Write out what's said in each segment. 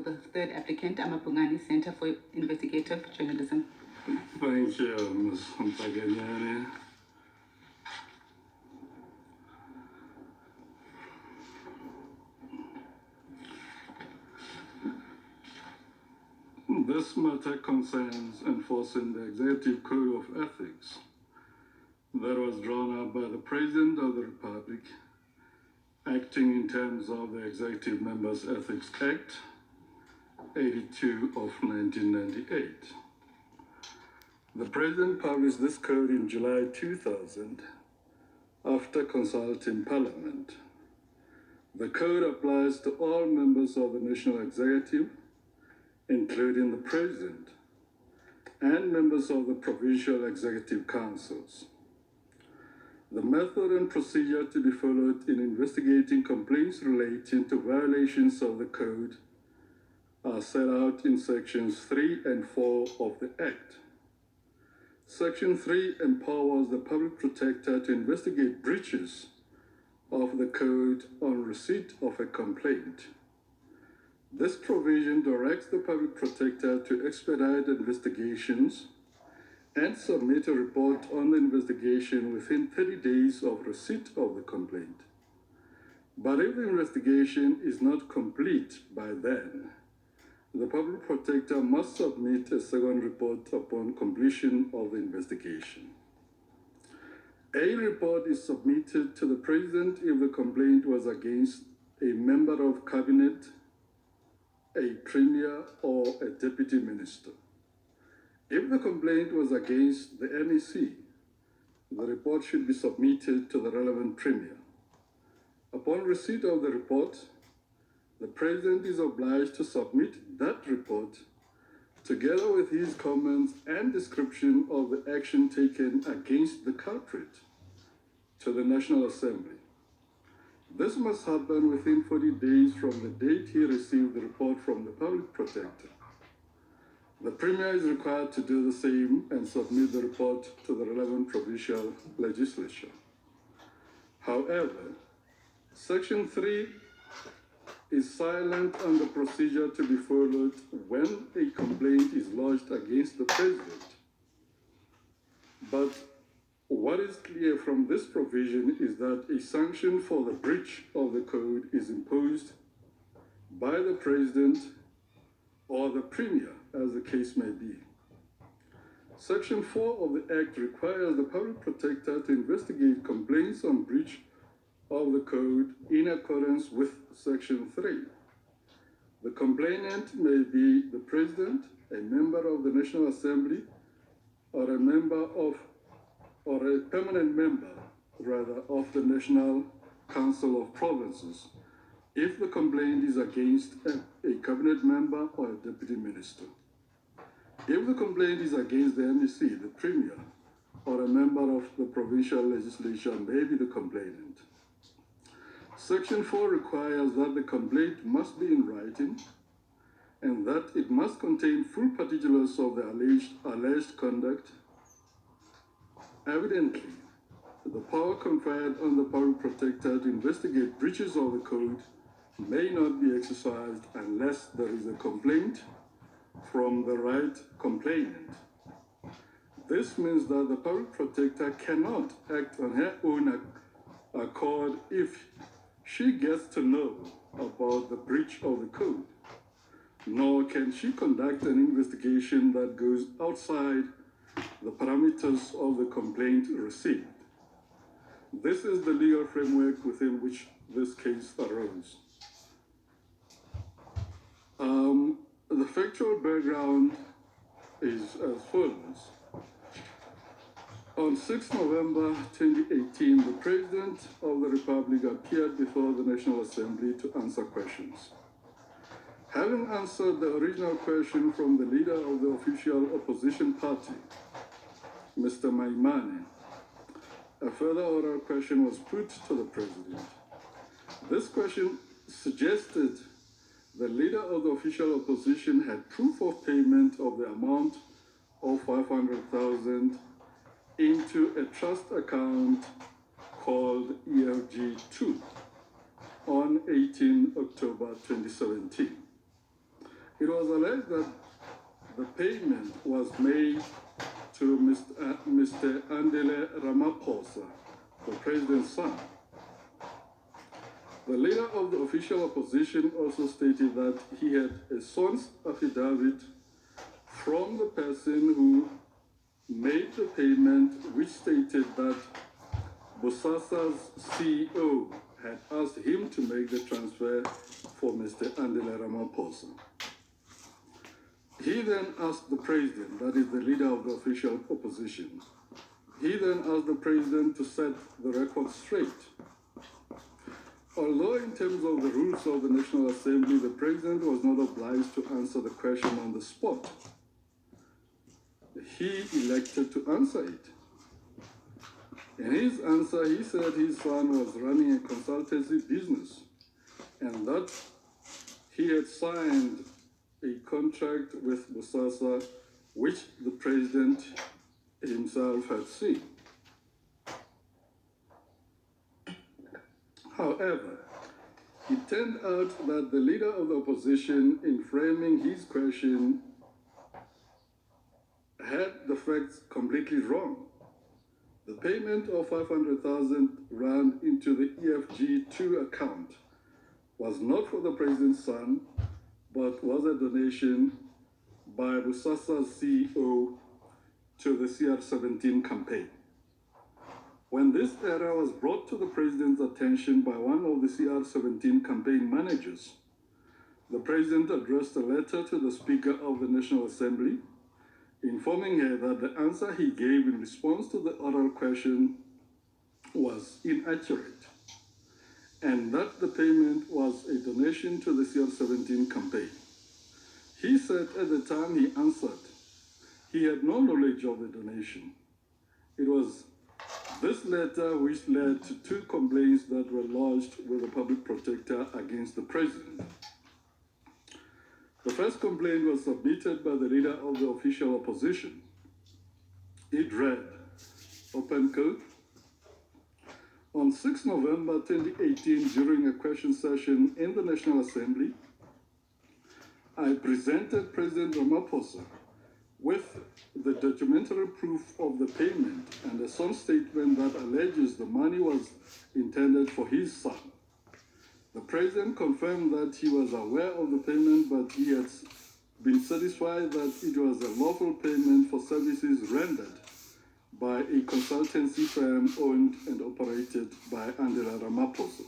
with the third applicant, Amapungani Center for Investigative Journalism. Thank you, Ms. Mpaganyane. This matter concerns enforcing the Executive Code of Ethics that was drawn up by the President of the Republic, acting in terms of the Executive Members Ethics Act 82 of 1998. The President published this code in July 2000 after consulting Parliament. The code applies to all members of the National Executive, including the President, and members of the Provincial Executive Councils. The method and procedure to be followed in investigating complaints relating to violations of the code are set out in sections 3 and 4 of the Act. Section 3 empowers the Public Protector to investigate breaches of the code on receipt of a complaint. This provision directs the Public Protector to expedite investigations and submit a report on the investigation within 30 days of receipt of the complaint. But if the investigation is not complete by then, the Public Protector must submit a second report upon completion of the investigation. A report is submitted to the President if the complaint was against a member of Cabinet, a Premier, or a Deputy Minister. If the complaint was against the NEC, the report should be submitted to the relevant Premier. Upon receipt of the report, the President is obliged to submit that report together with his comments and description of the action taken against the culprit to the National Assembly. This must happen within 40 days from the date he received the report from the Public Protector. The Premier is required to do the same and submit the report to the relevant provincial legislature. However, Section 3 is silent on the procedure to be followed when a complaint is lodged against the President. But what is clear from this provision is that a sanction for the breach of the code is imposed by the President or the Premier, as the case may be. Section 4 of the Act requires the Public Protector to investigate complaints on breach of the code in accordance with Section 3. The complainant may be the President, a member of the National Assembly, or a permanent member, of the National Council of Provinces, if the complaint is against a Cabinet member or a Deputy Minister. If the complaint is against the NEC, the Premier, or a member of the Provincial Legislature may be the complainant. Section 4 requires that the complaint must be in writing and that it must contain full particulars of the alleged conduct. Evidently, the power conferred on the Public Protector to investigate breaches of the code may not be exercised unless there is a complaint from the right complainant. This means that the Public Protector cannot act on her own accord if she gets to know about the breach of the code, nor can she conduct an investigation that goes outside the parameters of the complaint received. This is the legal framework within which this case arose. The factual background is as follows. On 6 November 2018, the President of the Republic appeared before the National Assembly to answer questions. Having answered the original question from the leader of the official opposition party, Mr. Maimane, a further oral question was put to the President. This question suggested the leader of the official opposition had proof of payment of the amount of 500,000 into a trust account called EFG2 on 18 October 2017. It was alleged that the payment was made to Mr. Andile Ramaphosa, the president's son. The leader of the official opposition also stated that he had a sworn affidavit from the person who made the payment, which stated that Busisa's CEO had asked him to make the transfer for Mr. Andile Ramaphosa. He then asked the president, that is the leader of the official opposition, he then asked the president to set the record straight. Although in terms of the rules of the National Assembly, the president was not obliged to answer the question on the spot, he elected to answer it. In his answer, he said his son was running a consultancy business and that he had signed a contract with Busasa, which the president himself had seen. However, it turned out that the leader of the opposition, in framing his question, had the facts completely wrong. The payment of 500,000 rand into the EFG2 account was not for the president's son, but was a donation by Busisa's CEO to the CR17 campaign. When this error was brought to the president's attention by one of the CR17 campaign managers, the president addressed a letter to the Speaker of the National Assembly, informing her that the answer he gave in response to the oral question was inaccurate, and that the payment was a donation to the CR17 campaign. He said at the time he answered, he had no knowledge of the donation. It was this letter which led to 2 complaints that were lodged with the public protector against the president. The first complaint was submitted by the leader of the official opposition. It read, open quote, on 6 November 2018, during a question session in the National Assembly, I presented President Ramaphosa with the documentary proof of the payment and a sworn statement that alleges the money was intended for his son. The president confirmed that he was aware of the payment, but he had been satisfied that it was a lawful payment for services rendered by a consultancy firm owned and operated by Andile Ramaphosa.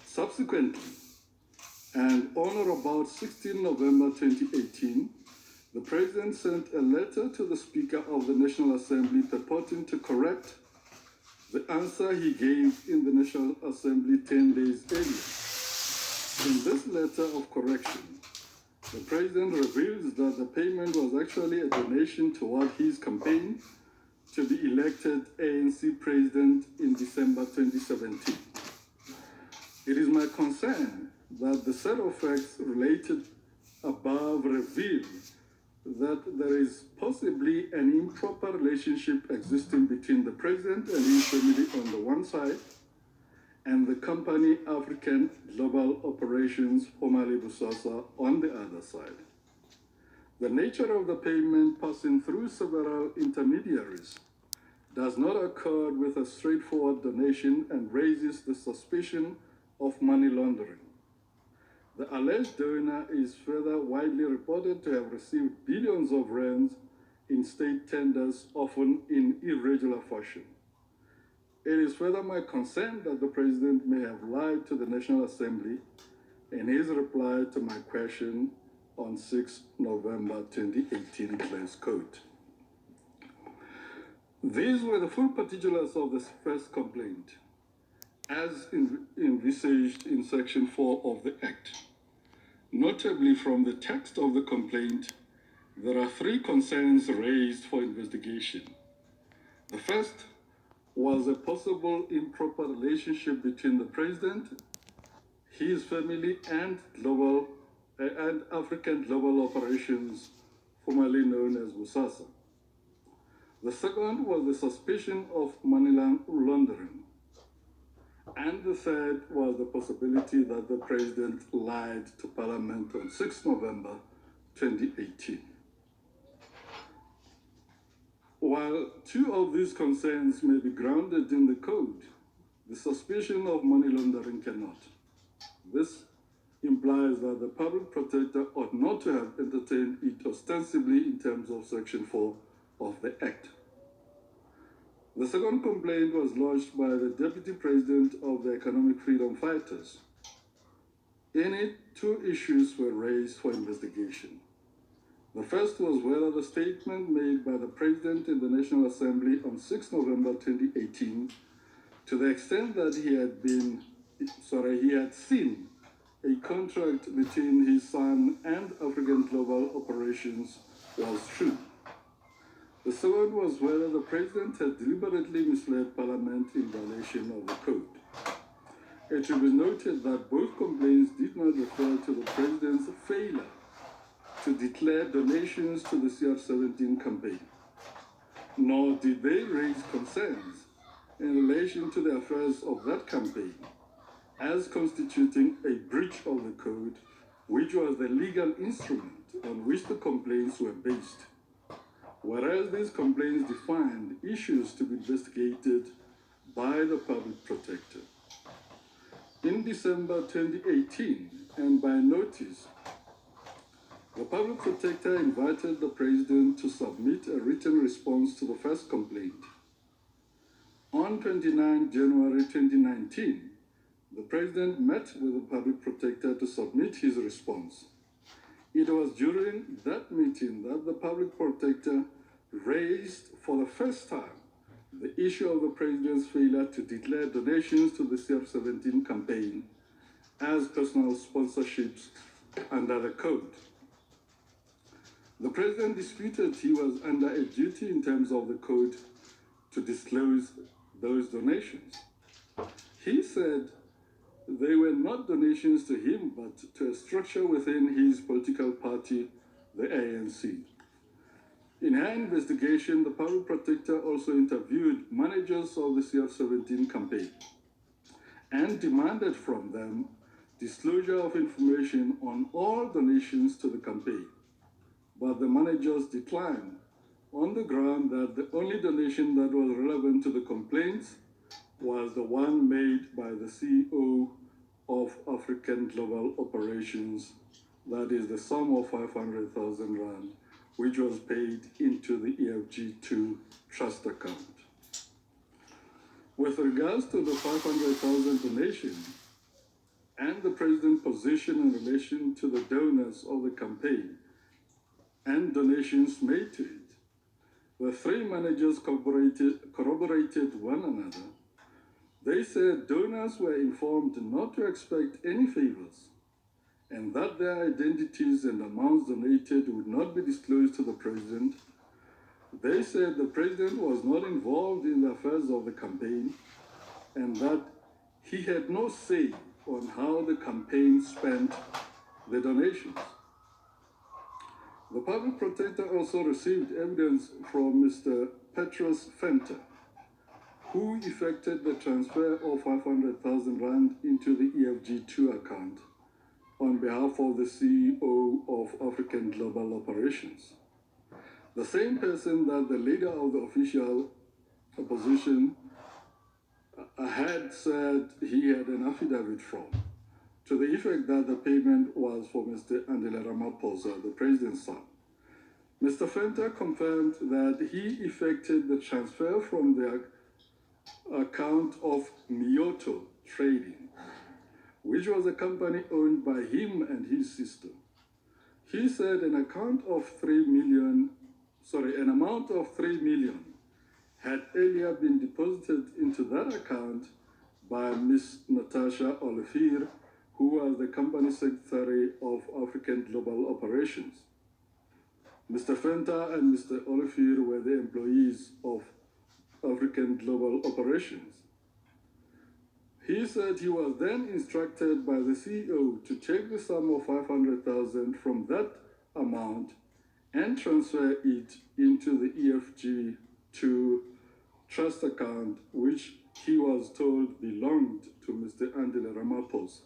Subsequently, and on or about 16 November 2018, the president sent a letter to the Speaker of the National Assembly purporting to correct the answer he gave in the National Assembly 10 days earlier. In this letter of correction, the president reveals that the payment was actually a donation toward his campaign to be elected ANC president in December 2017. It is my concern that the set of facts related above reveal that there is possibly an improper relationship existing between the president and his family on the one side and the company African Global Operations, formerly Busasa, on the other side. The nature of the payment passing through several intermediaries does not accord with a straightforward donation and raises the suspicion of money laundering. The alleged donor is further widely reported to have received billions of rands in state tenders, often in irregular fashion. It is further my concern that the president may have lied to the National Assembly in his reply to my question on 6 November 2018, close quote. These were the full particulars of the first complaint, as envisaged in Section 4 of the Act. Notably, from the text of the complaint, there are 3 concerns raised for investigation. The first was a possible improper relationship between the president, his family, and African Global Operations, formerly known as Busasa. The second was the suspicion of money laundering. And the third was the possibility that the president lied to Parliament on 6 November 2018. While two of these concerns may be grounded in the code, the suspicion of money laundering cannot. This implies that the public protector ought not to have entertained it ostensibly in terms of Section 4 of the Act. The second complaint was lodged by the Deputy President of the Economic Freedom Fighters. In it, two issues were raised for investigation. The first was whether the statement made by the President in the National Assembly on 6 November 2018, to the extent that he had seen a contract between his son and African Global Operations, was true. The second was whether the President had deliberately misled Parliament in violation of the code. It should be noted that both complaints did not refer to the President's failure to declare donations to the CR17 campaign, nor did they raise concerns in relation to the affairs of that campaign as constituting a breach of the code, which was the legal instrument on which the complaints were based. Whereas these complaints defined issues to be investigated by the public protector. In December 2018, and by notice, the public protector invited the President to submit a written response to the first complaint. On 29 January 2019, the President met with the public protector to submit his response. It was during that meeting that the public protector raised for the first time the issue of the President's failure to declare donations to the CR17 campaign as personal sponsorships under the code. The President disputed he was under a duty in terms of the code to disclose those donations. He said they were not donations to him, but to a structure within his political party, the ANC. In her investigation, the public protector also interviewed managers of the CR17 campaign and demanded from them disclosure of information on all donations to the campaign. But the managers declined on the ground that the only donation that was relevant to the complaints was the one made by the CEO of African Global Operations, that is the sum of 500,000 rand, which was paid into the EFG2 trust account. With regards to the 500,000 donation and the President's position in relation to the donors of the campaign and donations made to it, the three managers corroborated one another. They said donors were informed not to expect any favors and that their identities and amounts donated would not be disclosed to the President. They said the President was not involved in the affairs of the campaign and that he had no say on how the campaign spent the donations. The public protector also received evidence from Mr. Petrus Fenter, who effected the transfer of 500,000 rand into the EFG2 account on behalf of the CEO of African Global Operations. The same person that the leader of the official opposition had said he had an affidavit from, to the effect that the payment was for Mr. Andile Ramaphosa, the President's son. Mr. Fenter confirmed that he effected the transfer from the account of Mioto Trading, which was a company owned by him and his sister. He said an amount of 3 million had earlier been deposited into that account by Ms. Natasha Olivier, who was the company secretary of African Global Operations. Mr. Fenter and Mr. Olivier were the employees of African Global Operations. He said he was then instructed by the CEO to take the sum of 500,000 from that amount and transfer it into the EFG2 trust account, which he was told belonged to Mr. Andile Ramaphosa.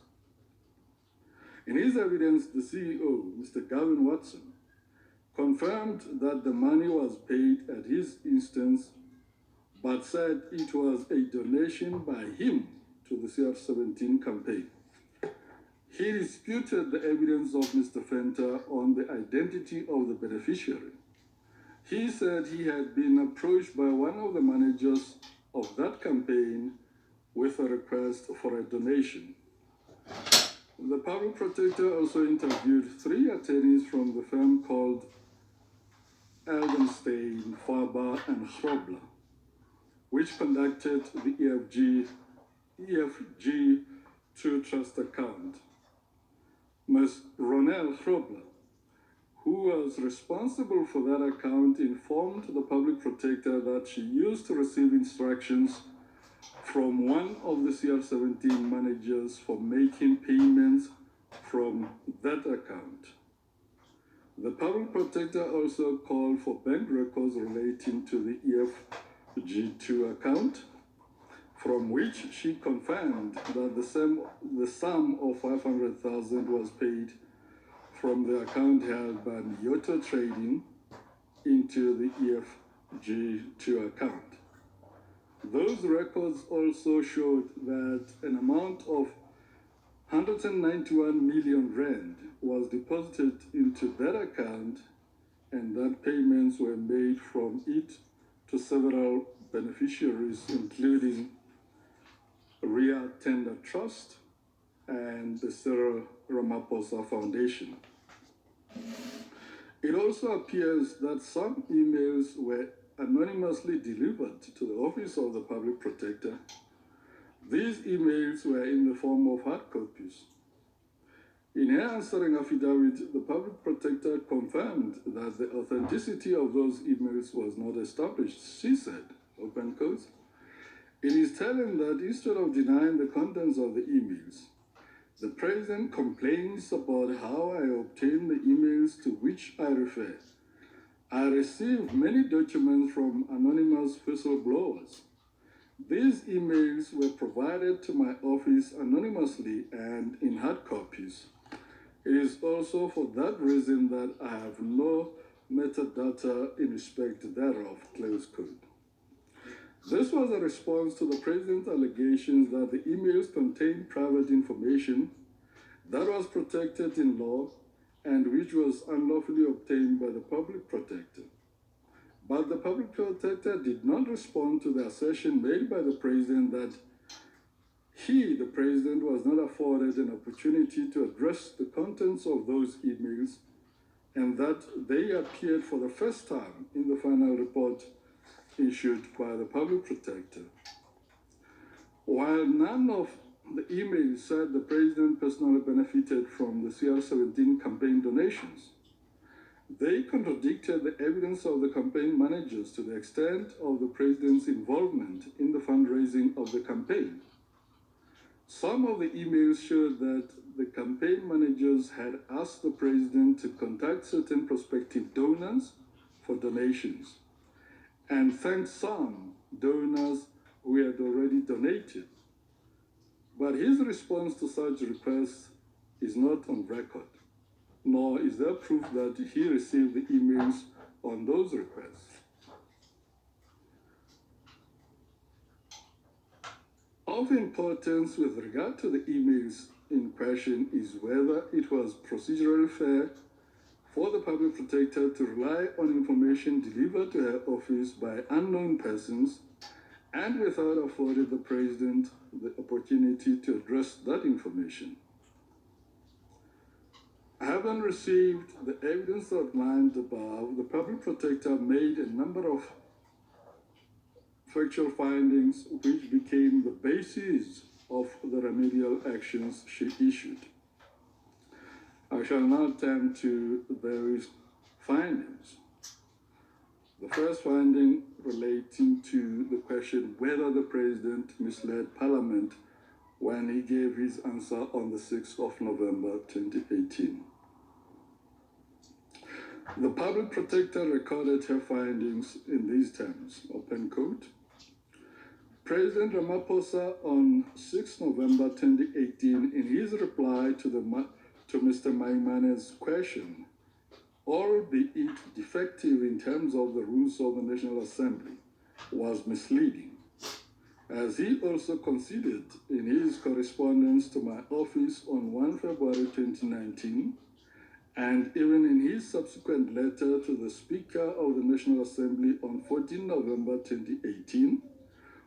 In his evidence, the CEO, Mr. Gavin Watson, confirmed that the money was paid at his instance, but said it was a donation by him to the CR17 campaign. He disputed the evidence of Mr. Fenter on the identity of the beneficiary. He said he had been approached by one of the managers of that campaign with a request for a donation. The public protector also interviewed 3 attorneys from the firm called Eldenstein, Faber, and Grobler, which conducted the EFG2 trust account. Ms. Ronelle Grobler, who was responsible for that account, informed the public protector that she used to receive instructions from one of the CR17 managers for making payments from that account. The public protector also called for bank records relating to the EFG2 account, from which she confirmed that the sum of 500,000 was paid from the account held by Nyoto Trading into the EFG2 account. Those records also showed that an amount of 191 million rand was deposited into that account, and that payments were made from it to several beneficiaries, including Ria Tender Trust and the Cyril Ramaphosa Foundation. It also appears that some emails were anonymously delivered to the Office of the Public Protector. These emails were in the form of hard copies. In her answering affidavit, the public protector confirmed that the authenticity of those emails was not established. She said, open quotes, "It is telling that instead of denying the contents of the emails, the President complains about how I obtained the emails to which I refer. I received many documents from anonymous whistleblowers. These emails were provided to my office anonymously and in hard copies. It is also for that reason that I have no metadata in respect thereof," close quote. This was a response to the President's allegations that the emails contained private information that was protected in law and which was unlawfully obtained by the public protector. But the public protector did not respond to the assertion made by the President that he, the President, was not afforded an opportunity to address the contents of those emails, and that they appeared for the first time in the final report issued by the public protector. While none of the emails said the President personally benefited from the CR17 campaign donations, they contradicted the evidence of the campaign managers to the extent of the President's involvement in the fundraising of the campaign. Some of the emails showed that the campaign managers had asked the President to contact certain prospective donors for donations and thanked some donors who had already donated. But his response to such requests is not on record, nor is there proof that he received the emails on those requests. Of importance with regard to the emails in question is whether it was procedurally fair for the public protector to rely on information delivered to her office by unknown persons and without affording the President the opportunity to address that information. Having received the evidence outlined above, the public protector made a number of factual findings which became the basis of the remedial actions she issued. I shall now turn to those findings. The first finding relating to the question whether the President misled Parliament when he gave his answer on the 6th of November 2018. The public protector recorded her findings in these terms, open quote, President Ramaphosa on 6 November 2018, in his reply to Mr. Maimane's question, albeit defective in terms of the rules of the National Assembly, was misleading, as he also conceded in his correspondence to my office on 1 February 2019, and even in his subsequent letter to the Speaker of the National Assembly on 14 November 2018,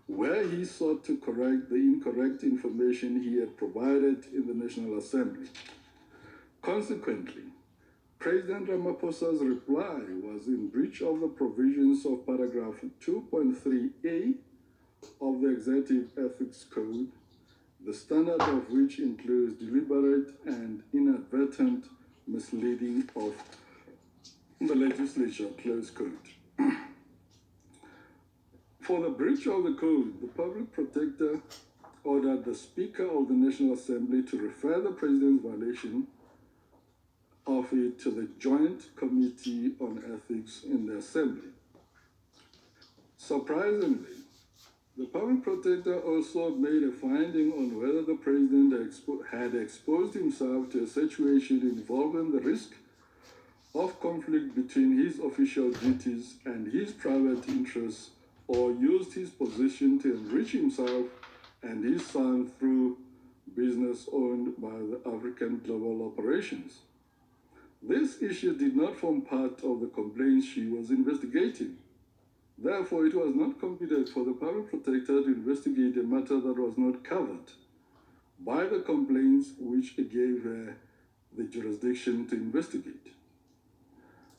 where he sought to correct the incorrect information he had provided in the National Assembly. Consequently, President Ramaphosa's reply was in breach of the provisions of paragraph 2.3a of the Executive Ethics Code, the standard of which includes deliberate and inadvertent misleading of the legislature, close quote. For the breach of the code, the Public Protector ordered the Speaker of the National Assembly to refer the President's violation of it to the Joint Committee on Ethics in the Assembly. Surprisingly, the Public Protector also made a finding on whether the President had exposed himself to a situation involving the risk of conflict between his official duties and his private interests, or used his position to enrich himself and his son through business owned by the African Global Operations. This issue did not form part of the complaints she was investigating. Therefore, it was not competent for the Public Protector to investigate a matter that was not covered by the complaints which gave her the jurisdiction to investigate.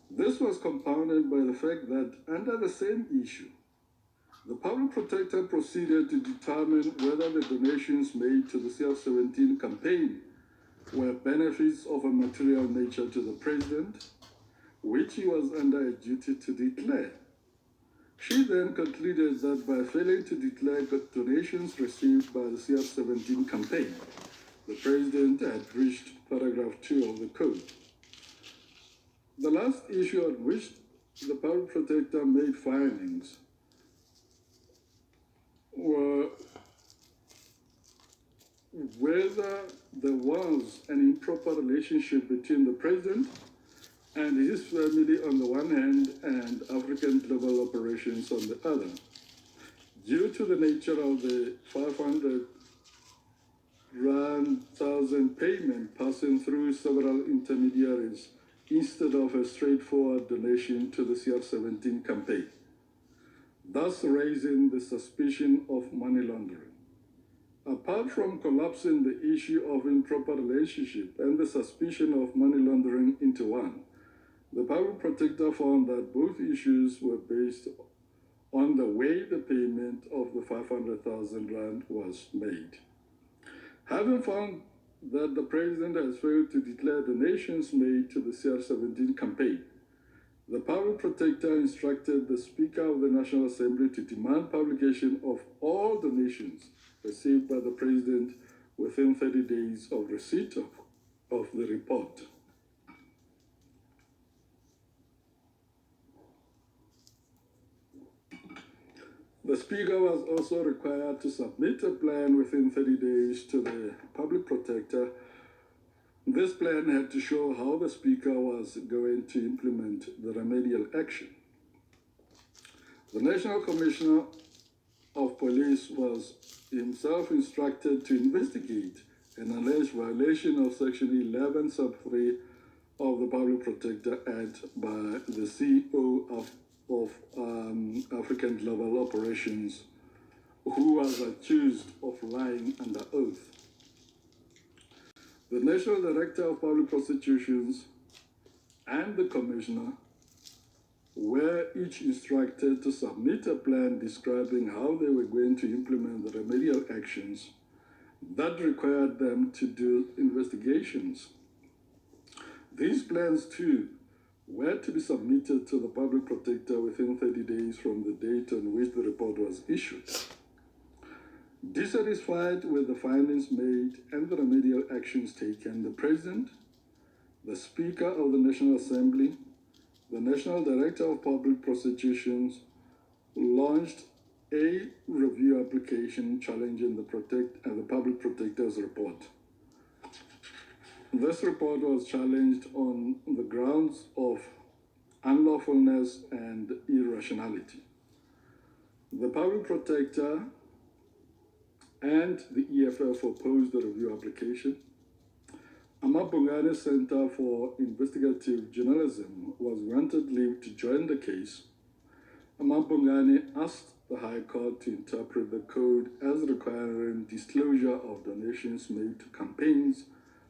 This was compounded by the fact that under the same issue, the Public Protector proceeded to determine whether the donations made to the CF17 campaign were benefits of a material nature to the President, which he was under a duty to declare. She then concluded that by failing to declare donations received by the CF17 campaign, the President had breached paragraph 2 of the Code. The last issue on which the Public Protector made findings were whether there was an improper relationship between the President and his family on the one hand and African Global Operations on the other, due to the nature of the 500,000 payment passing through several intermediaries instead of a straightforward donation to the CR17 campaign, thus raising the suspicion of money laundering. Apart from collapsing the issue of improper relationship and the suspicion of money laundering into one, the Public Protector found that both issues were based on the way the payment of the 500,000 rand was made. Having found that the President has failed to declare donations made to the CR17 campaign, the Public Protector instructed the Speaker of the National Assembly to demand publication of all donations received by the President within 30 days of receipt of the report. The Speaker was also required to submit a plan within 30 days to the Public Protector. This plan had to show how the Speaker was going to implement the remedial action. The National Commissioner of Police was himself instructed to investigate an alleged violation of Section 11, Sub 3 of the Public Protector Act by the CEO of African Global Operations, who was accused of lying under oath. The National Director of Public Prosecutions and the Commissioner were each instructed to submit a plan describing how they were going to implement the remedial actions that required them to do investigations. These plans, too, were to be submitted to the Public Protector within 30 days from the date on which the report was issued. Dissatisfied with the findings made and the remedial actions taken, the President, the Speaker of the National Assembly, the National Director of Public Prosecutions launched a review application challenging the Public Protector's report. This report was challenged on the grounds of unlawfulness and irrationality. The Public Protector and the EFF opposed the review application. Amabungane Center for Investigative Journalism was granted leave to join the case. Amabungane asked the High Court to interpret the code as requiring disclosure of donations made to campaigns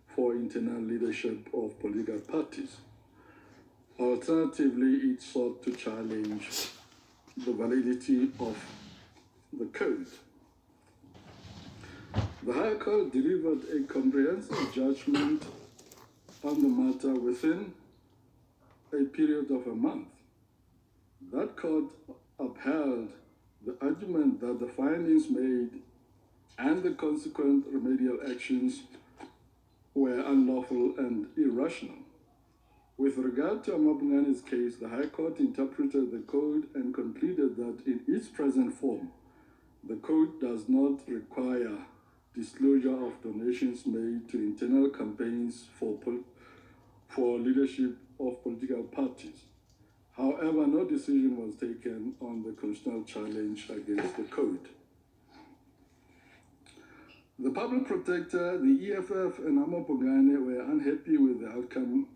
for internal leadership of political parties. Alternatively, it sought to challenge the validity of the code. The High Court delivered a comprehensive judgment on the matter within a period of a month. That court upheld the argument that the findings made and the consequent remedial actions were unlawful and irrational. With regard to Amabungane's case, the High Court interpreted the code and concluded that in its present form, the code does not require disclosure of donations made to internal campaigns for leadership of political parties. However, no decision was taken on the constitutional challenge against the code. The Public Protector, the EFF, and Amabungane were unhappy with the outcome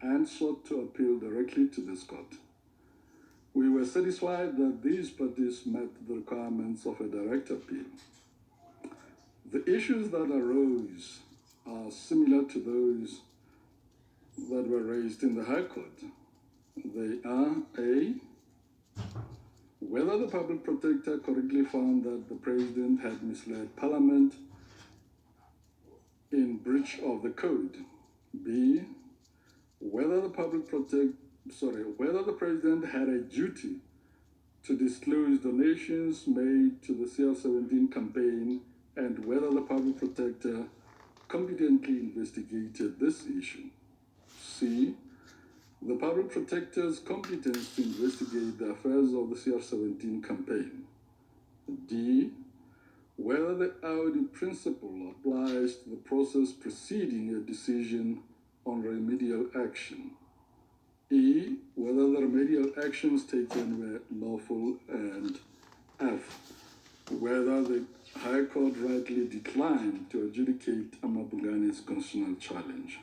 and sought to appeal directly to this court. We were satisfied that these parties met the requirements of a direct appeal. The issues that arose are similar to those that were raised in the High Court. They are A, whether the Public Protector correctly found that the President had misled Parliament in breach of the code. B, whether the President had a duty to disclose donations made to the CR17 campaign and whether the Public Protector competently investigated this issue. C, the Public Protector's competence to investigate the affairs of the CR17 campaign. D, whether the Audi principle applies to the process preceding a decision on remedial action. E, whether the remedial actions taken were lawful, and F, whether the High Court rightly declined to adjudicate Amabungane's constitutional challenge.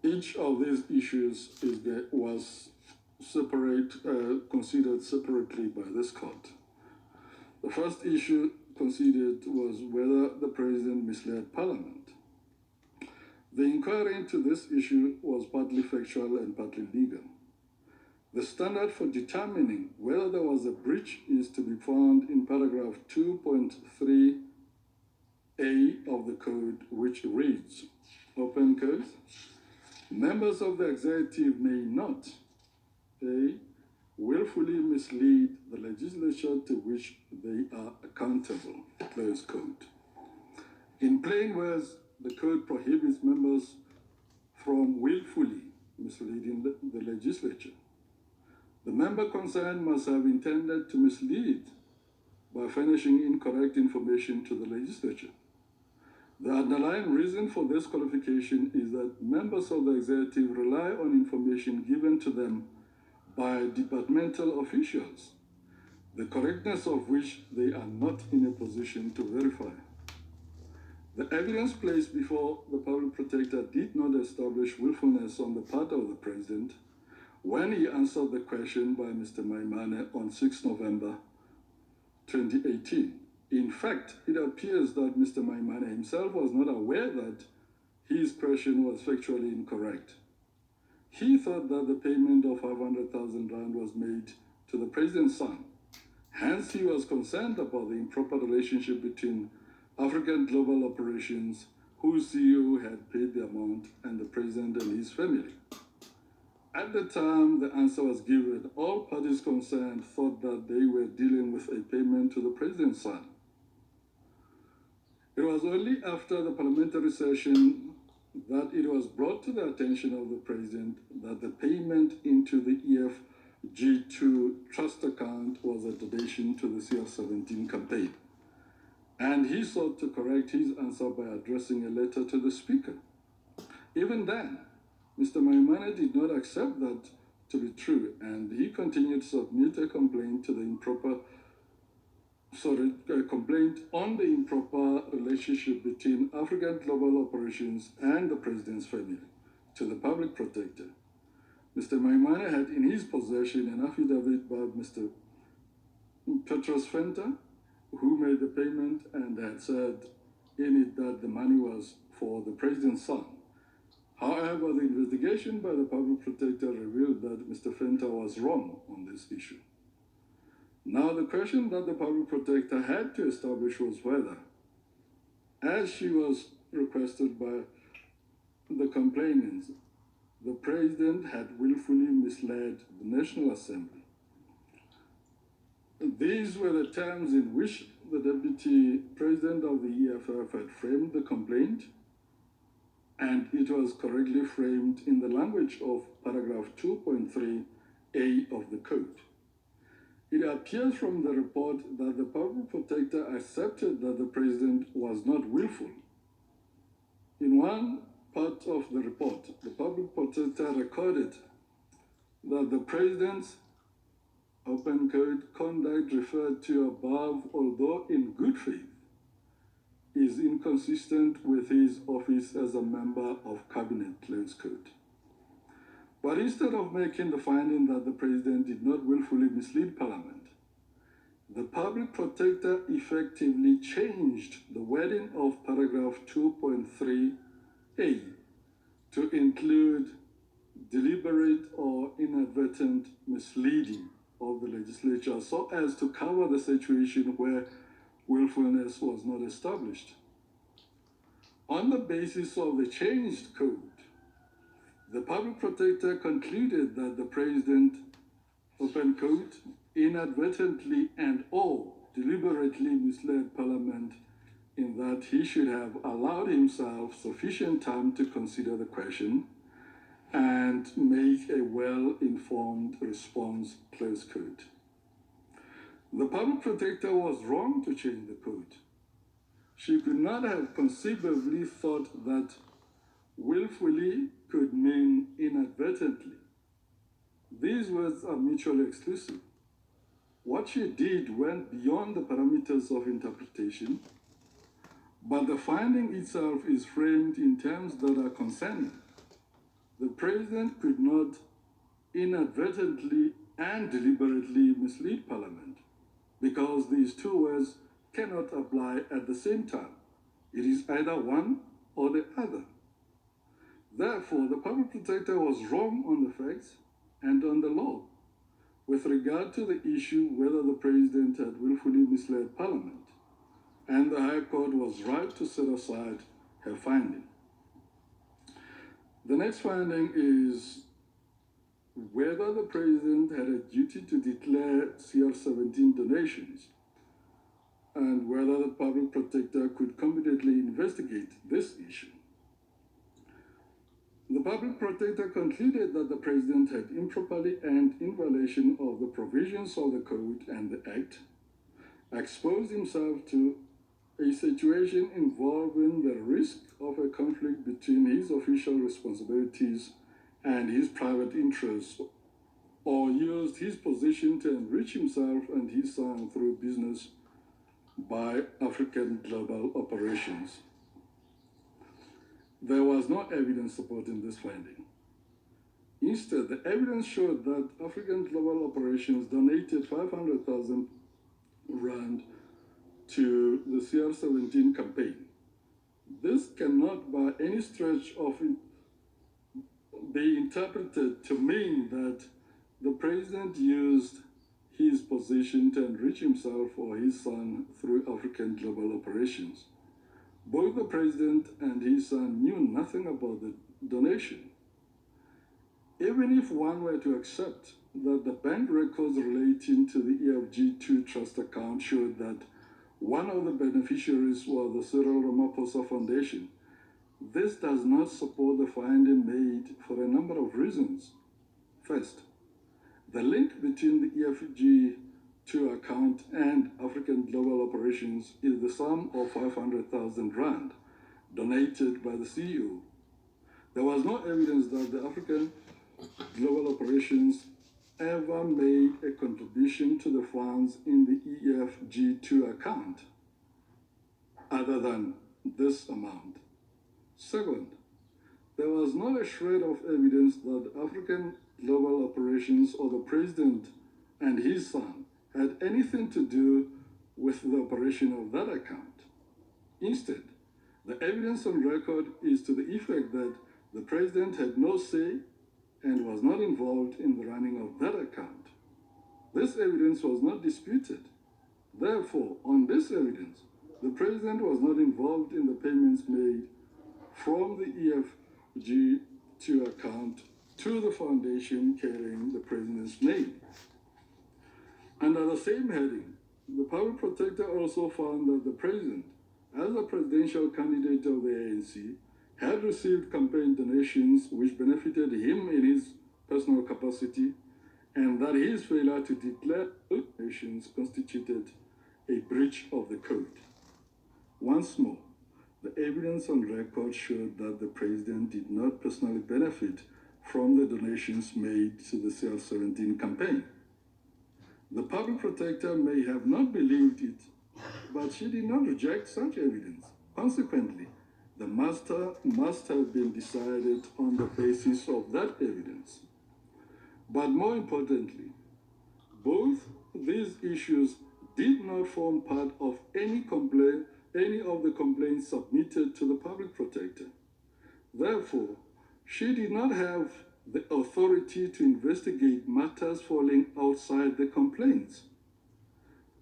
Each of these issues was considered separately by this court. The first issue considered was whether the President misled Parliament. The inquiry into this issue was partly factual and partly legal. The standard for determining whether there was a breach is to be found in paragraph 2.3a of the code, which reads, open quote, members of the executive may not, A, willfully mislead the legislature to which they are accountable, close quote. In plain words, the code prohibits members from willfully misleading the legislature. The member concerned must have intended to mislead by furnishing incorrect information to the legislature. The underlying reason for this qualification is that members of the executive rely on information given to them by departmental officials, the correctness of which they are not in a position to verify. The evidence placed before the Public Protector did not establish willfulness on the part of the President when he answered the question by Mr. Maimane on 6 November 2018. In fact, it appears that Mr. Maimane himself was not aware that his question was factually incorrect. He thought that the payment of 500,000 rand was made to the President's son. Hence, he was concerned about the improper relationship between African Global Operations, whose CEO had paid the amount, and the President and his family. At the time the answer was given, all parties concerned thought that they were dealing with a payment to the President's son. It was only after the parliamentary session that it was brought to the attention of the President that the payment into the EFG2 trust account was a donation to the CR17 campaign. And he sought to correct his answer by addressing a letter to the Speaker. Even then, Mr. Mkwebane did not accept that to be true, and he continued to submit a complaint to the a complaint on the improper relationship between African Global Operations and the President's family to the Public Protector. Mr. Mkwebane had in his possession an affidavit by Mr. Petros Fenta, who made the payment and had said in it that the money was for the President's son. However, the investigation by the Public Protector revealed that Mr. Fenta was wrong on this issue. Now, the question that the Public Protector had to establish was whether, as she was requested by the complainants, the President had willfully misled the National Assembly. These were the terms in which the Deputy President of the EFF had framed the complaint, and it was correctly framed in the language of paragraph 2.3a of the Code. It appears from the report that the Public Protector accepted that the President was not willful. In one part of the report, the Public Protector recorded that the President's open code conduct referred to above, although in good faith, is inconsistent with his office as a member of Cabinet, close quote. But instead of making the finding that the President did not willfully mislead Parliament, the Public Protector effectively changed the wording of paragraph 2.3a to include deliberate or inadvertent misleading of the legislature so as to cover the situation where willfulness was not established. On the basis of the changed code, the Public Protector concluded that the President, open quote, inadvertently and or deliberately misled Parliament in that he should have allowed himself sufficient time to consider the question and make a well-informed response, close quote. The Public Protector was wrong to change the code. She could not have conceivably thought that willfully could mean inadvertently. These words are mutually exclusive. What she did went beyond the parameters of interpretation, but the finding itself is framed in terms that are concerning. The President could not inadvertently and deliberately mislead Parliament, because these two words cannot apply at the same time. It is either one or the other. Therefore, the Public Protector was wrong on the facts and on the law with regard to the issue whether the President had willfully misled Parliament, and the High Court was right to set aside her finding. The next finding is whether the President had a duty to declare CR17 donations and whether the Public Protector could competently investigate this issue. The Public Protector concluded that the President had improperly and in violation of the provisions of the Code and the Act exposed himself to a situation involving the risk of a conflict between his official responsibilities and his private interests, or used his position to enrich himself and his son through business by African Global Operations. There was no evidence supporting this finding. Instead, the evidence showed that African Global Operations donated 500,000 rand to the CR17 campaign. This cannot by any stretch of it be interpreted to mean that the President used his position to enrich himself or his son through African Global Operations. Both the President and his son knew nothing about the donation. Even if one were to accept that the bank records relating to the EFG2 trust account showed that one of the beneficiaries was the Cyril Ramaphosa Foundation, this does not support the finding made for a number of reasons. First, The link between the EFG2 account and African Global Operations is the sum of 500,000 rand donated by the CEO. There was no evidence that the African Global Operations ever made a contribution to the funds in the EFG2 account other than this amount. Second, there was not a shred of evidence that African Global Operations or the president and his son had anything to do with the operation of that account. Instead, the evidence on record is to the effect that the president had no say and was not involved in the running of that account. This evidence was not disputed. Therefore, on this evidence, the president was not involved in the payments made from the EFG2 account to the foundation carrying the president's name. Under the same heading, the public protector also found that the president, as a presidential candidate of the ANC, had received campaign donations which benefited him in his personal capacity, and that his failure to declare donations constituted a breach of the code. Once more, the evidence on record showed that the president did not personally benefit from the donations made to the CL17 campaign. The public protector may have not believed it, but she did not reject such evidence. Consequently, the matter must have been decided on the basis of that evidence. But more importantly, both these issues did not form part of any of the complaints submitted to the public protector. Therefore, she did not have the authority to investigate matters falling outside the complaints.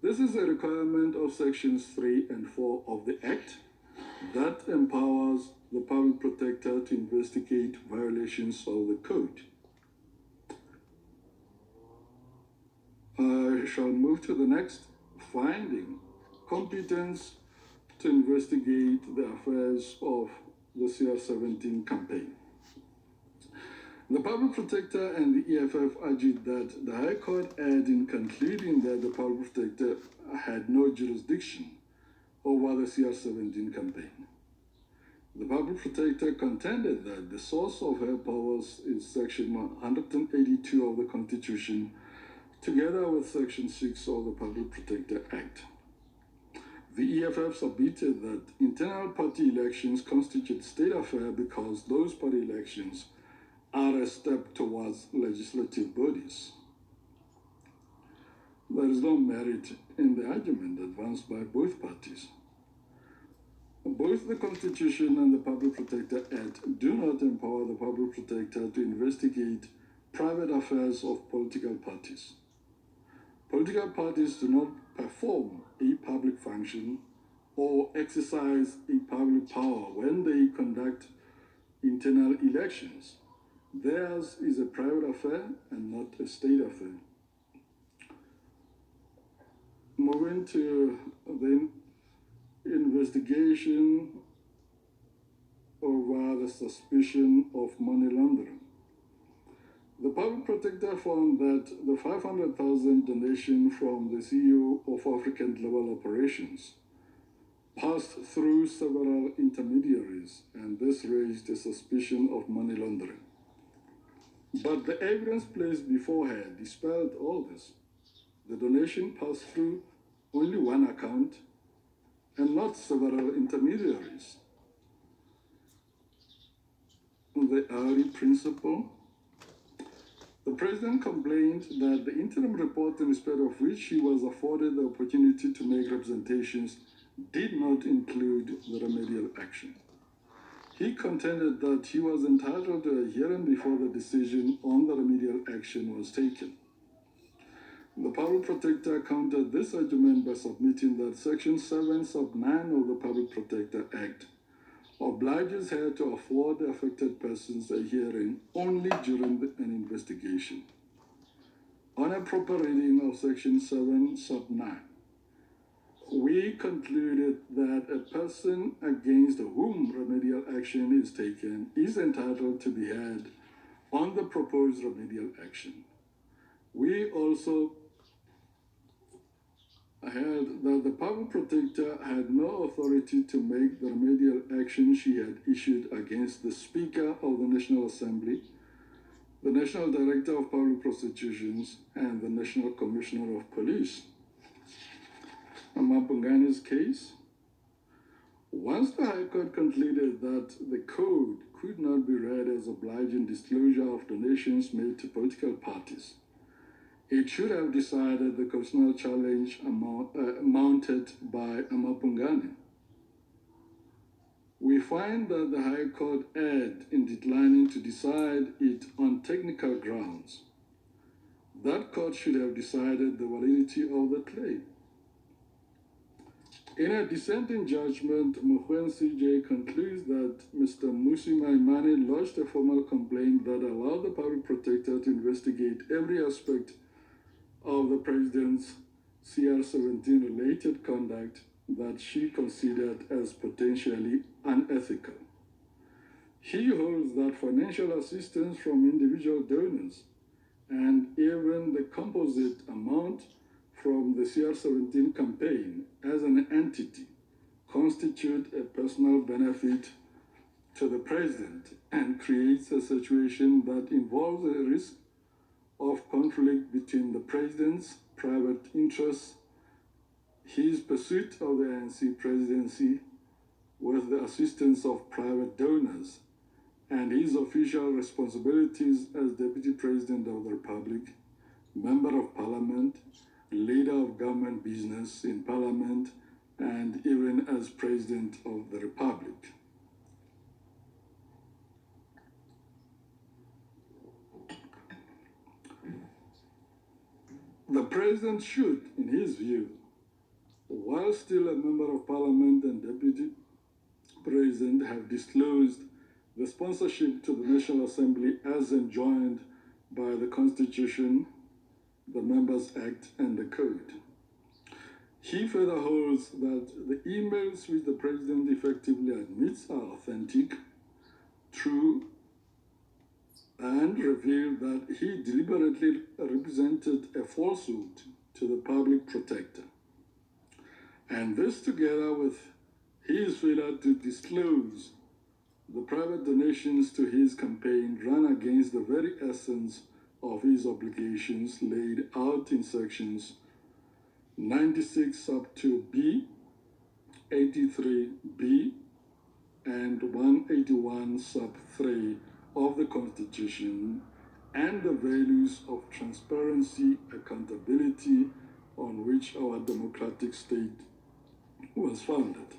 This is a requirement of sections 3 and 4 of the Act that empowers the public protector to investigate violations of the code. I shall move to the next finding: competence to investigate the affairs of the CR17 campaign. The public protector and the EFF argued that the High Court erred in concluding that the public protector had no jurisdiction over the CR17 campaign. The public protector contended that the source of her powers is Section 182 of the Constitution, together with Section 6 of the Public Protector Act. The EFF submitted that internal party elections constitute state affair because those party elections are a step towards legislative bodies. There is no merit in the argument advanced by both parties. Both the Constitution and the Public Protector Act do not empower the Public Protector to investigate private affairs of political parties. Political parties do not perform a public function or exercise a public power when they conduct internal elections. Theirs is a private affair and not a state affair. Moving to the investigation over the suspicion of money laundering. The public protector found that the 500,000 donation from the CEO of African Global Operations passed through several intermediaries, and this raised a suspicion of money laundering. But the evidence placed before her dispelled all this. The donation passed through only one account and not several intermediaries. The early principle. The president complained that the interim report in respect of which he was afforded the opportunity to make representations did not include the remedial action. He contended that he was entitled to a hearing before the decision on the remedial action was taken. The public protector countered this argument by submitting that Section 7, Sub 9 of the Public Protector Act obliges her to afford the affected persons a hearing only during an investigation. On a proper reading of Section 7, Sub 9, we concluded that a person against whom remedial action is taken is entitled to be heard on the proposed remedial action. We also held that the public protector had no authority to make the remedial action she had issued against the Speaker of the National Assembly, the National Director of Public Prosecutions, and the National Commissioner of Police. Mapungani's case. Once the High Court concluded that the code could not be read as obliging disclosure of donations made to political parties, it should have decided the constitutional challenge mounted by Mapungani. We find that the High Court erred in declining to decide it on technical grounds. That court should have decided the validity of the claim. In a dissenting judgment, Mokgwe'n CJ concludes that Mr. Busisiwe Mkwebane lodged a formal complaint that allowed the public protector to investigate every aspect of the president's CR-17 related conduct that she considered as potentially unethical. He holds that financial assistance from individual donors and even the composite amount from the CR-17 campaign as an entity constitute a personal benefit to the president and creates a situation that involves a risk of conflict between the president's private interests, his pursuit of the ANC presidency with the assistance of private donors, and his official responsibilities as Deputy President of the Republic, Member of Parliament, Leader of government business in Parliament, and even as President of the Republic. The President should, in his view, while still a Member of Parliament and Deputy President, have disclosed the sponsorship to the National Assembly as enjoined by the Constitution, the Members Act, and the Code. He further holds that the emails which the President effectively admits are authentic, true, and reveal that he deliberately represented a falsehood to the public protector. And this, together with his failure to disclose the private donations to his campaign, run against the very essence of his obligations laid out in sections 96 sub 2b, 83b, and 181 sub 3 of the Constitution, and the values of transparency, accountability, on which our democratic state was founded.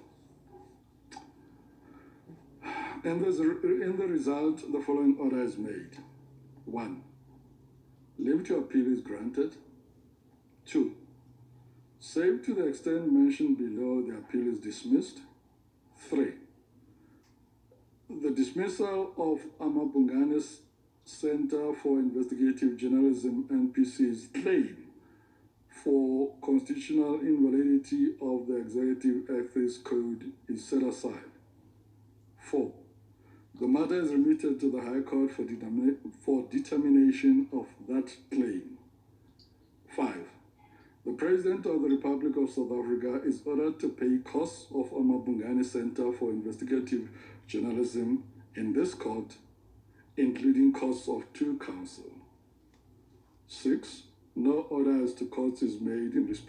And in the result, the following order is made. 1. Leave to appeal is granted. 2. Save to the extent mentioned below, the appeal is dismissed. 3. The dismissal of Amapungani's Center for Investigative Journalism NPC's claim for constitutional invalidity of the Executive Ethics Code is set aside. 4. The matter is remitted to the High Court for determination of that claim. 5. The President of the Republic of South Africa is ordered to pay costs of Amapungani Center for Investigative Journalism in this court, including costs of 2 counsel. 6. No order as to costs is made in respect